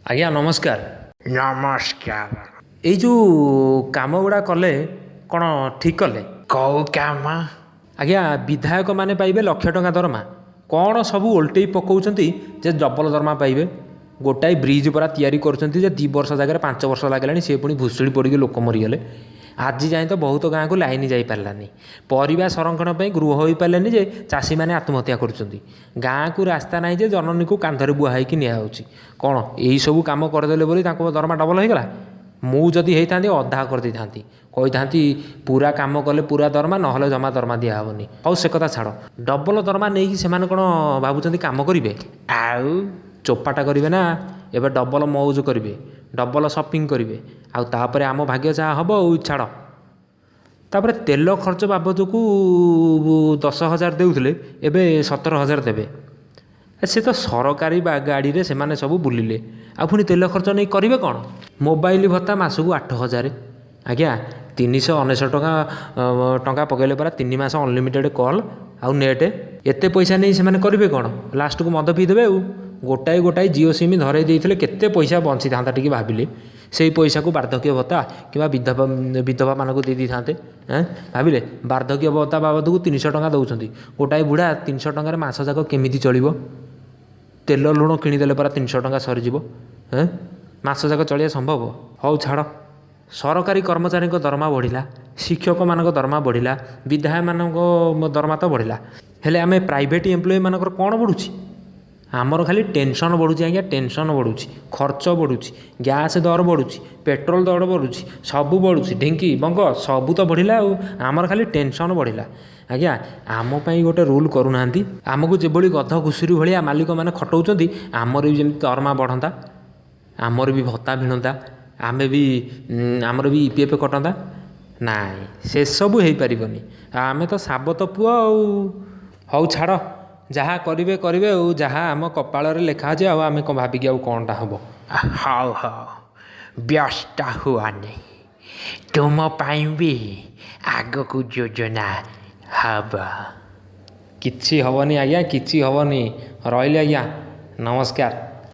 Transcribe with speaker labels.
Speaker 1: ଆଜ୍ଞା ନମସ୍କାର।
Speaker 2: ନମସ୍କାର।
Speaker 1: ଏଇ ଯେଉଁ କାମ ଗୁଡ଼ା କଲେ କ'ଣ ଠିକ୍ କଲେ?
Speaker 2: କୋଉ କାମ?
Speaker 1: ଆଜ୍ଞା ବିଧାୟକମାନେ ପାଇବେ ଲକ୍ଷ ଟଙ୍କା ଦରମା, କ'ଣ ସବୁ ଓଲଟେଇ ପକାଉଛନ୍ତି ଯେ ଡବଲ ଦରମା ପାଇବେ। ଗୋଟାଏ ବ୍ରିଜ୍ ପରା ତିଆରି କରୁଛନ୍ତି ଯେ 2 ବର୍ଷ ଜାଗାରେ 5 ବର୍ଷ ଲାଗିଲାଣି, ସେ ପୁଣି ଭୁଷୁଡ଼ି ପଡ଼ିକି ଲୋକ ମରିଗଲେ। ଆଜି ଯାଏଁ ତ ବହୁତ ଗାଁକୁ ଲାଇନ୍ ଯାଇପାରିଲାନି, ପରିବା ସଂରକ୍ଷଣ ପାଇଁ ଗୃହ ହୋଇପାରିଲାନି ଯେ ଚାଷୀମାନେ ଆତ୍ମହତ୍ୟା କରୁଛନ୍ତି। ଗାଁକୁ ରାସ୍ତା ନାହିଁ ଯେ ଜନନୀକୁ କାନ୍ଧରେ ବୁହା ହେଇକି ନିଆଯାଉଛି। କ'ଣ ଏଇସବୁ କାମ କରିଦେଲେ ବୋଲି ତାଙ୍କ ଦରମା ଡବଲ ହୋଇଗଲା? ମୁଁ ଯଦି ହେଇଥାନ୍ତି ଅଧା କରିଦେଇଥାନ୍ତି, କହିଥାନ୍ତି ପୁରା କାମ କଲେ ପୁରା ଦରମା, ନହେଲେ ଜମା ଦରମା ଦିଆହେବନି। ହଉ ସେ କଥା ଛାଡ଼, ଡବଲ ଦରମା ନେଇକି ସେମାନେ କ'ଣ ଭାବୁଛନ୍ତି କାମ କରିବେ?
Speaker 2: ଆଉ
Speaker 1: ଚୋପାଟା କରିବେ ନା ଏବେ ଡବଲ ମଉଜ କରିବେ, ଡବଲ ସପିଂ କରିବେ। ଆଉ ତାପରେ ଆମ ଭାଗ୍ୟ ଯାହା ହେବ ଆଉ ଛାଡ଼। ତାପରେ ତେଲ ଖର୍ଚ୍ଚ ବାବଦକୁ 10,000 ଦେଉଥିଲେ, ଏବେ 17,000 ଦେବେ। ସେ ତ ସରକାରୀ ଗାଡ଼ିରେ ସେମାନେ ସବୁ ବୁଲିଲେ, ଆଉ ପୁଣି ତେଲ ଖର୍ଚ୍ଚ ନେଇ କରିବେ କ'ଣ? ମୋବାଇଲ ଭତ୍ତା ମାସକୁ 8,000। ଆଜ୍ଞା 399 ଟଙ୍କା ପକାଇଲେ ପରା 3 ମାସ ଅନଲିମିଟେଡ଼ କଲ୍ ଆଉ ନେଟ୍। ଏତେ ପଇସା ନେଇ ସେମାନେ କରିବେ କ'ଣ? ଲାଷ୍ଟକୁ ମଦ ପିଇ ଦେବେ। ଆଉ ଗୋଟାଏ ଜିଓ ସିମ୍ ଧରେଇ ଦେଇଥିଲେ କେତେ ପଇସା ବଞ୍ଚିଥାନ୍ତା ଟିକେ ଭାବିଲେ। ସେଇ ପଇସାକୁ ବାର୍ଦ୍ଧକ୍ୟ ଭତ୍ତା କିମ୍ବା ବିଧବାମାନଙ୍କୁ ଦେଇ ଦେଇଥାନ୍ତେ। ଭାବିଲେ ବାର୍ଦ୍ଧକ୍ୟ ଭତ୍ତା ବାବଦକୁ 300 ଟଙ୍କା ଦେଉଛନ୍ତି, ଗୋଟାଏ ବୁଢ଼ା 300 ଟଙ୍କାରେ ମାସ ଯାକ କେମିତି ଚଳିବ? ତେଲ ଲୁଣ କିଣିଦେଲେ ପରା 300 ଟଙ୍କା ସରିଯିବ। ମାସ ଯାକ ଚଳିବା ସମ୍ଭବ? ହଉ ଛାଡ଼। ସରକାରୀ କର୍ମଚାରୀଙ୍କ ଦରମା ବଢ଼ିଲା, ଶିକ୍ଷକମାନଙ୍କ ଦରମା ବଢ଼ିଲା, ବିଧାୟକମାନଙ୍କ ଦରମା ତ ବଢ଼ିଲା, ହେଲେ ଆମେ ପ୍ରାଇଭେଟ୍ ଏମ୍ପ୍ଲୟିମାନଙ୍କର କ'ଣ ବଢ଼ୁଛି? ଆମର ଖାଲି ଟେନସନ୍ ବଢ଼ୁଛି ଆଜ୍ଞା, ଟେନସନ୍ ବଢ଼ୁଛି, ଖର୍ଚ୍ଚ ବଢ଼ୁଛି, ଗ୍ୟାସ୍ ଦର ବଢ଼ୁଛି, ପେଟ୍ରୋଲ ଦର ବଢ଼ୁଛି, ସବୁ ବଢ଼ୁଛି, ଢିଙ୍କି ବଙ୍ଗ ସବୁ ତ ବଢ଼ିଲା। ଆଉ ଆମର ଖାଲି ଟେନସନ୍ ବଢ଼ିଲା। ଆଜ୍ଞା ଆମ ପାଇଁ ଗୋଟେ ରୁଲ୍ କରୁନାହାନ୍ତି। ଆମକୁ ଯେଭଳି ଗଧ ଘୁଷୁରି ଭଳିଆ ମାଲିକମାନେ ଖଟଉଛନ୍ତି, ଆମର ବି ଯେମିତି ଦରମା ବଢ଼ନ୍ତା, ଆମର ବି ଭତ୍ତା ମିଳନ୍ତା, ଆମର ବି EPF କଟନ୍ତା। ନାଇଁ ସେସବୁ ହେଇପାରିବନି, ଆମେ ତ ସାବତ ପୁଅ ଆଉ। ହଉ ଛାଡ଼, ଯାହା କରିବେ କରିବେ, ଆଉ ଯାହା ଆମ କପାଳରେ ଲେଖା ଅଛି, ଆଉ ଆମେ କ'ଣ ଭାବିକି ଆଉ କ'ଣଟା ହେବ।
Speaker 2: ହଉ ବ୍ୟସ୍ତ ହୁଅନି, ତୁମ ପାଇଁ ବି ଆଗକୁ ଯୋଜନା ହବ।
Speaker 1: କିଛି ହେବନି ଆଜ୍ଞା, କିଛି ହେବନି। ରହିଲି ଆଜ୍ଞା, ନମସ୍କାର।